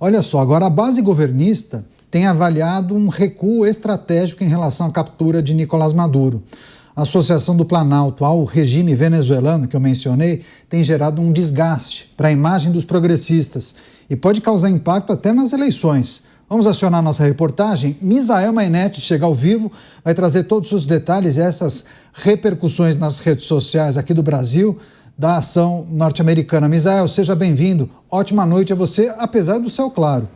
Olha só, agora a base governista tem avaliado um recuo estratégico em relação à captura de Nicolás Maduro. A associação do Planalto ao regime venezuelano, que eu mencionei, tem gerado um desgaste para a imagem dos progressistas e pode causar impacto até nas eleições. Vamos acionar nossa reportagem. Misael Mainetti chega ao vivo, vai trazer todos os detalhes e essas repercussões nas redes sociais aqui do Brasil da ação norte-americana. Misael, seja bem-vindo. Ótima noite a você, apesar do céu claro.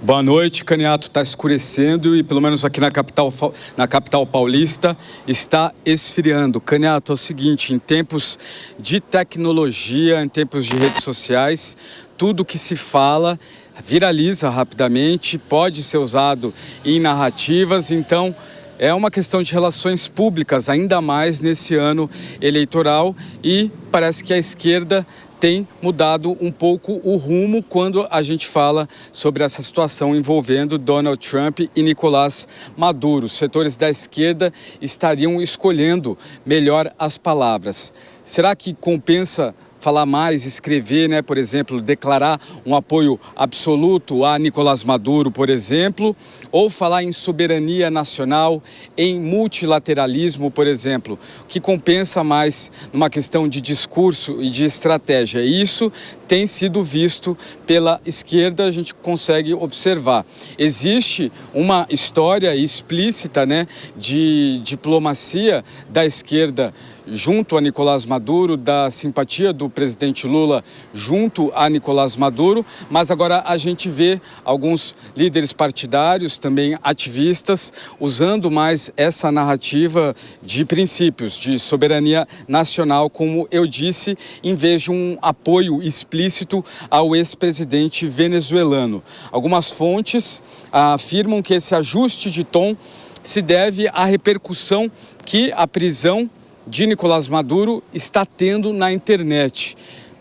Boa noite, Caniato. Está escurecendo e pelo menos aqui na capital paulista está esfriando. Caniato, é o seguinte, em tempos de tecnologia, em tempos de redes sociais, tudo que se fala viraliza rapidamente, pode ser usado em narrativas, então é uma questão de relações públicas, ainda mais nesse ano eleitoral, e parece que a esquerda tem mudado um pouco o rumo quando a gente fala sobre essa situação envolvendo Donald Trump e Nicolás Maduro. Os setores da esquerda estariam escolhendo melhor as palavras. Será que compensa falar mais, escrever, né, por exemplo, declarar um apoio absoluto a Nicolás Maduro, por exemplo, ou falar em soberania nacional, em multilateralismo, por exemplo, o que compensa mais numa questão de discurso e de estratégia? Isso tem sido visto pela esquerda, a gente consegue observar. Existe uma história explícita, né, de diplomacia da esquerda junto a Nicolás Maduro, da simpatia do presidente Lula junto a Nicolás Maduro, mas agora a gente vê alguns líderes partidários, também ativistas, usando mais essa narrativa de princípios, de soberania nacional, como eu disse, em vez de um apoio explícito ao ex-presidente venezuelano. Algumas fontes afirmam que esse ajuste de tom se deve à repercussão que a prisão de Nicolás Maduro está tendo na internet,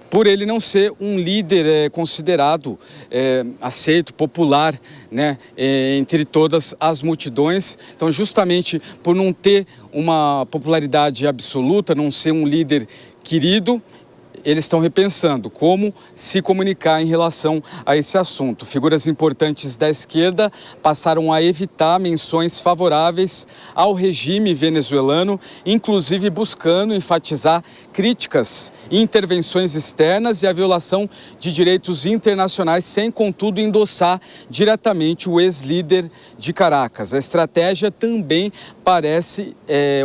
por ele não ser um líder considerado aceito, popular, né, entre todas as multidões. Então, justamente por não ter uma popularidade absoluta, não ser um líder querido, eles estão repensando como se comunicar em relação a esse assunto. Figuras importantes da esquerda passaram a evitar menções favoráveis ao regime venezuelano, inclusive buscando enfatizar críticas e intervenções externas e a violação de direitos internacionais, sem, contudo, endossar diretamente o ex-líder de Caracas. A estratégia também parece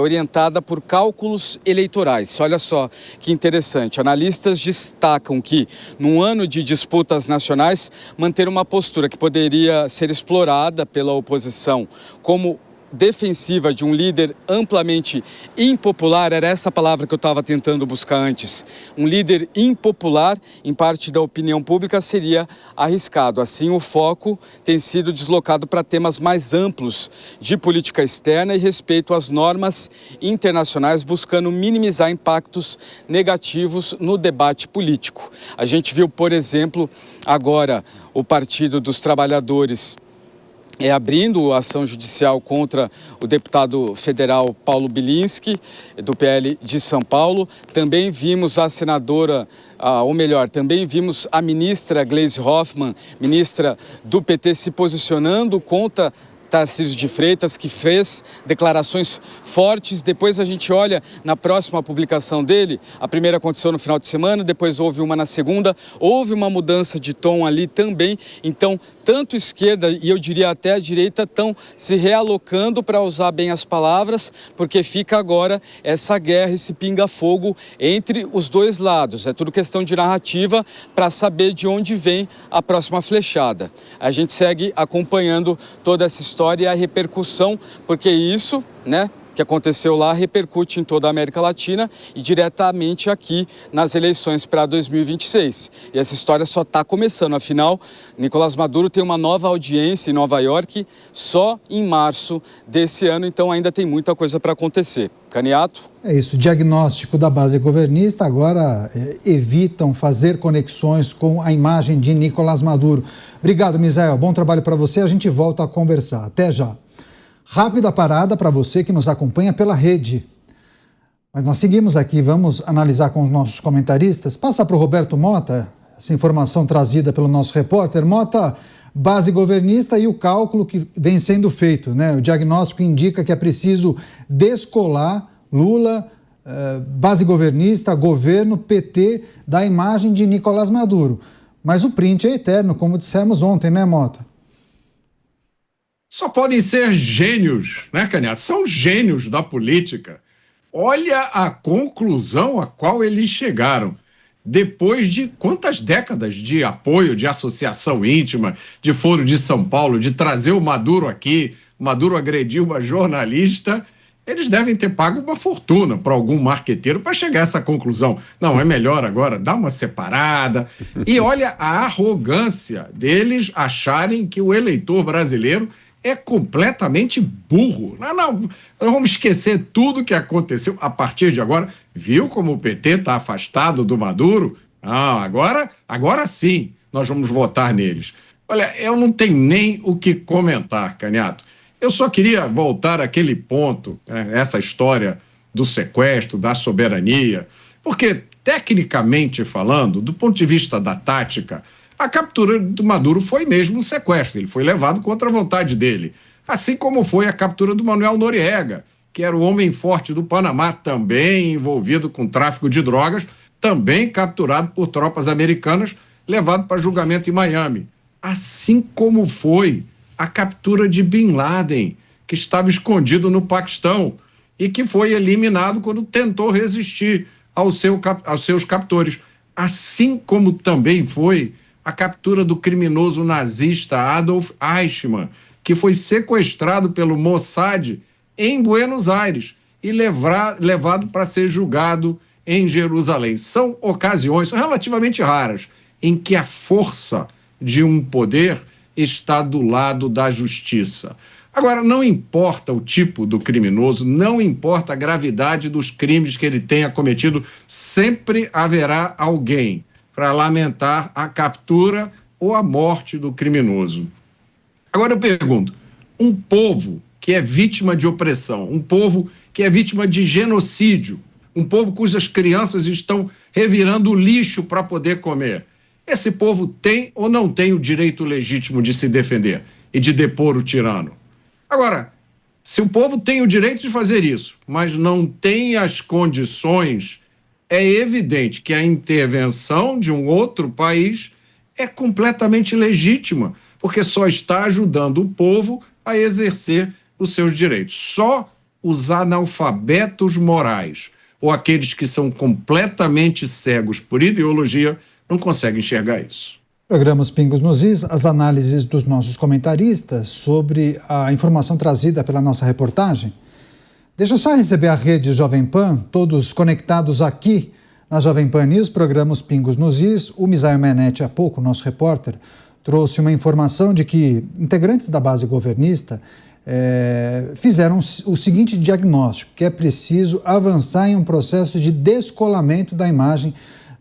orientada por cálculos eleitorais. Olha só que interessante. Analistas destacam que, num ano de disputas nacionais, manter uma postura que poderia ser explorada pela oposição como defensiva de um líder amplamente impopular, era essa palavra que eu estava tentando buscar antes. Um líder impopular, em parte da opinião pública, seria arriscado. Assim, o foco tem sido deslocado para temas mais amplos de política externa e respeito às normas internacionais, buscando minimizar impactos negativos no debate político. A gente viu, por exemplo, agora o Partido dos Trabalhadores abrindo ação judicial contra o deputado federal Paulo Bilinski, do PL de São Paulo. Também vimos a senadora, ou melhor, também vimos a ministra Gleisi Hoffmann, ministra do PT, se posicionando contra Tarcísio de Freitas, que fez declarações fortes. Depois a gente olha na próxima publicação dele, a primeira aconteceu no final de semana, depois houve uma na segunda, houve uma mudança de tom ali também. Então, tanto esquerda e eu diria até a direita estão se realocando para usar bem as palavras, porque fica agora essa guerra, esse pinga-fogo entre os dois lados. É tudo questão de narrativa para saber de onde vem a próxima flechada. A gente segue acompanhando toda essa história e a repercussão, porque isso, né, que aconteceu lá repercute em toda a América Latina e diretamente aqui nas eleições para 2026. E essa história só está começando, afinal, Nicolás Maduro tem uma nova audiência em Nova York só em março desse ano, então ainda tem muita coisa para acontecer. Caniato? É isso, o diagnóstico da base governista agora evitam fazer conexões com a imagem de Nicolás Maduro. Obrigado, Misael, bom trabalho para você, a gente volta a conversar. Até já. Rápida parada para você que nos acompanha pela rede. Mas nós seguimos aqui, vamos analisar com os nossos comentaristas. Passa para o Roberto Mota essa informação trazida pelo nosso repórter. Mota, base governista e o cálculo que vem sendo feito, né? O diagnóstico indica que é preciso descolar Lula, base governista, governo, PT, da imagem de Nicolás Maduro. Mas o print é eterno, como dissemos ontem, né, Mota? Só podem ser gênios, né, Canhato? São gênios da política. Olha a conclusão a qual eles chegaram. Depois de quantas décadas de apoio, de associação íntima, de Foro de São Paulo, de trazer o Maduro aqui, Maduro agrediu uma jornalista, eles devem ter pago uma fortuna para algum marqueteiro para chegar a essa conclusão. Não, é melhor agora dar uma separada. E olha a arrogância deles acharem que o eleitor brasileiro é completamente burro. Não, vamos esquecer tudo que aconteceu a partir de agora. Viu como o PT está afastado do Maduro? Ah, agora sim nós vamos votar neles. Olha, eu não tenho nem o que comentar, Canhato. Eu só queria voltar àquele ponto, né, essa história do sequestro, da soberania, porque, tecnicamente falando, do ponto de vista da tática, a captura do Maduro foi mesmo um sequestro, ele foi levado contra a vontade dele. Assim como foi a captura do Manuel Noriega, que era o homem forte do Panamá, também envolvido com tráfico de drogas, também capturado por tropas americanas, levado para julgamento em Miami. Assim como foi a captura de Bin Laden, que estava escondido no Paquistão e que foi eliminado quando tentou resistir aos seus captores. Assim como também foi a captura do criminoso nazista Adolf Eichmann, que foi sequestrado pelo Mossad em Buenos Aires e levado para ser julgado em Jerusalém. São ocasiões relativamente raras em que a força de um poder está do lado da justiça. Agora, não importa o tipo do criminoso, não importa a gravidade dos crimes que ele tenha cometido, sempre haverá alguém para lamentar a captura ou a morte do criminoso. Agora eu pergunto, um povo que é vítima de opressão, um povo que é vítima de genocídio, um povo cujas crianças estão revirando lixo para poder comer, esse povo tem ou não tem o direito legítimo de se defender e de depor o tirano? Agora, se o povo tem o direito de fazer isso, mas não tem as condições, é evidente que a intervenção de um outro país é completamente legítima, porque só está ajudando o povo a exercer os seus direitos. Só os analfabetos morais ou aqueles que são completamente cegos por ideologia não conseguem enxergar isso. Programa Pingos nos Is, as análises dos nossos comentaristas sobre a informação trazida pela nossa reportagem. Deixa eu só receber a rede Jovem Pan, todos conectados aqui na Jovem Pan News, programa Pingos nos Is. O Misael Menete, há pouco, nosso repórter, trouxe uma informação de que integrantes da base governista fizeram o seguinte diagnóstico, que é preciso avançar em um processo de descolamento da imagem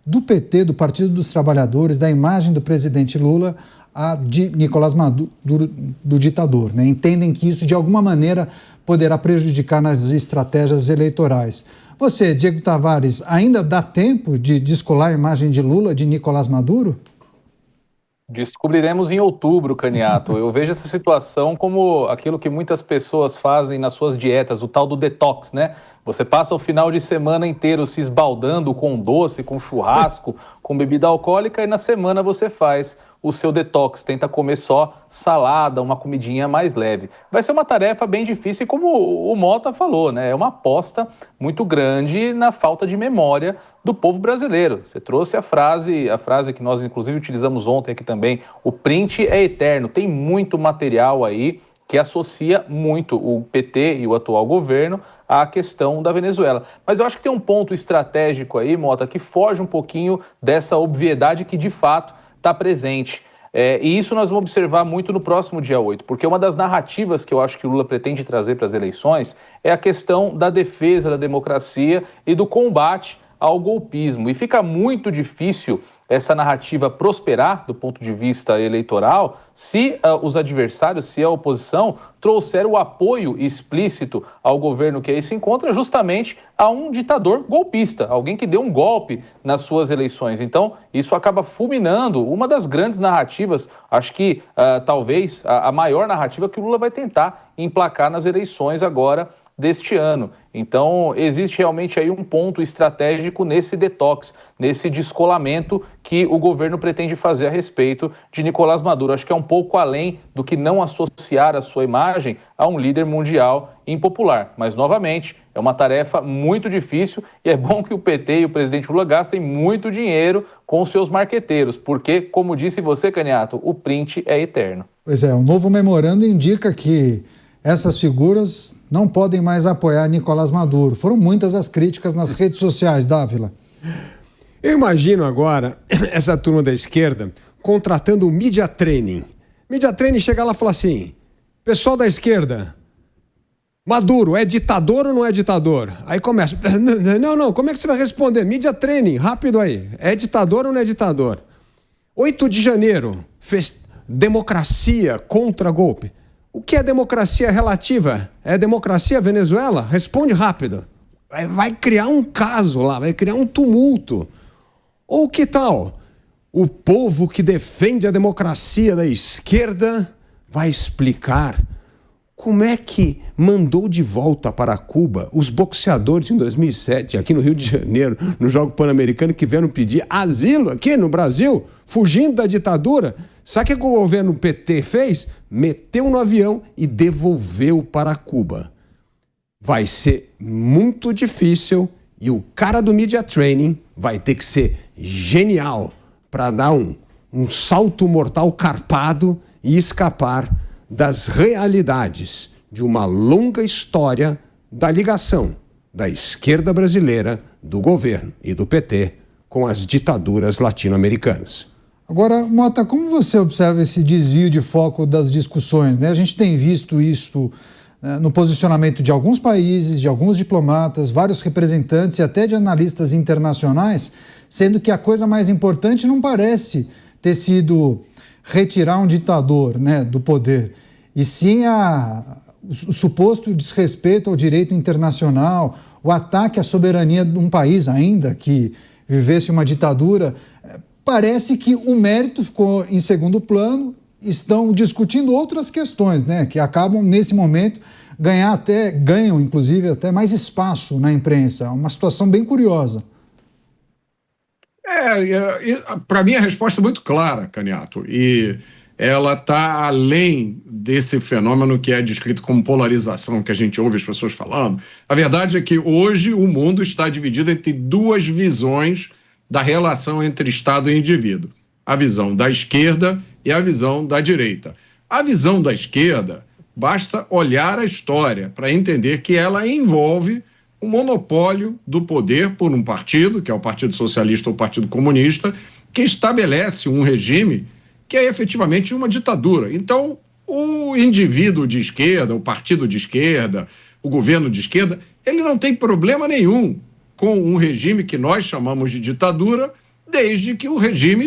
do PT, do Partido dos Trabalhadores, da imagem do presidente Lula, a de Nicolás Maduro, do ditador, né? Entendem que isso, de alguma maneira, poderá prejudicar nas estratégias eleitorais. Você, Diego Tavares, ainda dá tempo de descolar a imagem de Lula, de Nicolás Maduro? Descobriremos em outubro, Canhato. Eu vejo essa situação como aquilo que muitas pessoas fazem nas suas dietas, o tal do detox, né? Você passa o final de semana inteiro se esbaldando com doce, com churrasco, com bebida alcoólica, e na semana você faz o seu detox, tenta comer só salada, uma comidinha mais leve. Vai ser uma tarefa bem difícil, e como o Mota falou, né? É uma aposta muito grande na falta de memória do povo brasileiro. Você trouxe a frase que nós inclusive utilizamos ontem aqui também, o print é eterno. Tem muito material aí que associa muito o PT e o atual governo à questão da Venezuela. Mas eu acho que tem um ponto estratégico aí, Mota, que foge um pouquinho dessa obviedade que de fato está presente. E isso nós vamos observar muito no próximo dia 8, porque uma das narrativas que eu acho que o Lula pretende trazer para as eleições é a questão da defesa da democracia e do combate ao golpismo. E fica muito difícil essa narrativa prosperar do ponto de vista eleitoral se os adversários, se a oposição trouxer o apoio explícito ao governo que aí se encontra justamente a um ditador golpista, alguém que deu um golpe nas suas eleições. Então, isso acaba fulminando uma das grandes narrativas, acho que talvez a maior narrativa que o Lula vai tentar emplacar nas eleições agora deste ano. Então, existe realmente aí um ponto estratégico nesse detox, nesse descolamento que o governo pretende fazer a respeito de Nicolás Maduro. Acho que é um pouco além do que não associar a sua imagem a um líder mundial impopular. Mas, novamente, é uma tarefa muito difícil e é bom que o PT e o presidente Lula gastem muito dinheiro com os seus marqueteiros, porque, como disse você, Caniato, o print é eterno. Pois é, o novo memorando indica que essas figuras não podem mais apoiar Nicolás Maduro. Foram muitas as críticas nas redes sociais, Dávila. Eu imagino agora essa turma da esquerda contratando o Media Training. Media Training chega lá e fala assim: pessoal da esquerda, Maduro é ditador ou não é ditador? Aí começa, não, como é que você vai responder? Media Training, rápido aí, é ditador ou não é ditador? 8 de janeiro, fez democracia contra golpe. O que é democracia relativa? É democracia Venezuela? Responde rápido. Vai criar um caso lá, vai criar um tumulto. Ou que tal? O povo que defende a democracia da esquerda vai explicar como é que mandou de volta para Cuba os boxeadores em 2007, aqui no Rio de Janeiro, no Jogo Pan-Americano, que vieram pedir asilo aqui no Brasil, fugindo da ditadura. Sabe o que o governo PT fez? Meteu no avião e devolveu para Cuba. Vai ser muito difícil e o cara do Media Training vai ter que ser genial para dar um salto mortal carpado e escapar das realidades de uma longa história da ligação da esquerda brasileira, do governo e do PT com as ditaduras latino-americanas. Agora, Mota, como você observa esse desvio de foco das discussões, né? A gente tem visto isso no posicionamento de alguns países, de alguns diplomatas, vários representantes e até de analistas internacionais, sendo que a coisa mais importante não parece ter sido retirar um ditador, né, do poder, e sim o suposto desrespeito ao direito internacional, o ataque à soberania de um país ainda que vivesse uma ditadura. Parece que o mérito ficou em segundo plano, estão discutindo outras questões, né, que acabam, nesse momento, ganham, inclusive, até mais espaço na imprensa. Uma situação bem curiosa. Para mim a resposta é muito clara, Caniato, e ela está além desse fenômeno que é descrito como polarização, que a gente ouve as pessoas falando. A verdade é que hoje o mundo está dividido entre duas visões da relação entre Estado e indivíduo. A visão da esquerda e a visão da direita. A visão da esquerda, basta olhar a história para entender que ela envolve o monopólio do poder por um partido, que é o Partido Socialista ou o Partido Comunista, que estabelece um regime que é efetivamente uma ditadura. Então, o indivíduo de esquerda, o partido de esquerda, o governo de esquerda, ele não tem problema nenhum com um regime que nós chamamos de ditadura, desde que o regime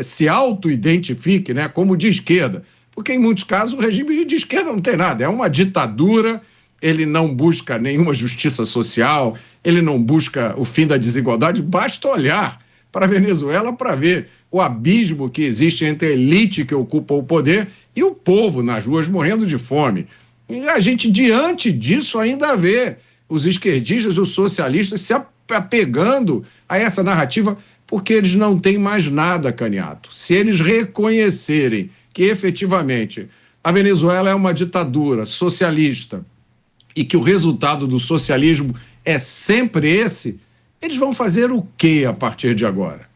se auto-identifique, né, como de esquerda. Porque, em muitos casos, o regime de esquerda não tem nada, é uma ditadura. Ele não busca nenhuma justiça social, ele não busca o fim da desigualdade. Basta olhar para a Venezuela para ver o abismo que existe entre a elite que ocupa o poder e o povo nas ruas morrendo de fome. E a gente, diante disso, ainda vê os esquerdistas, os socialistas se apegando a essa narrativa, porque eles não têm mais nada, Caniato. Se eles reconhecerem que, efetivamente, a Venezuela é uma ditadura socialista, e que o resultado do socialismo é sempre esse, eles vão fazer o quê a partir de agora?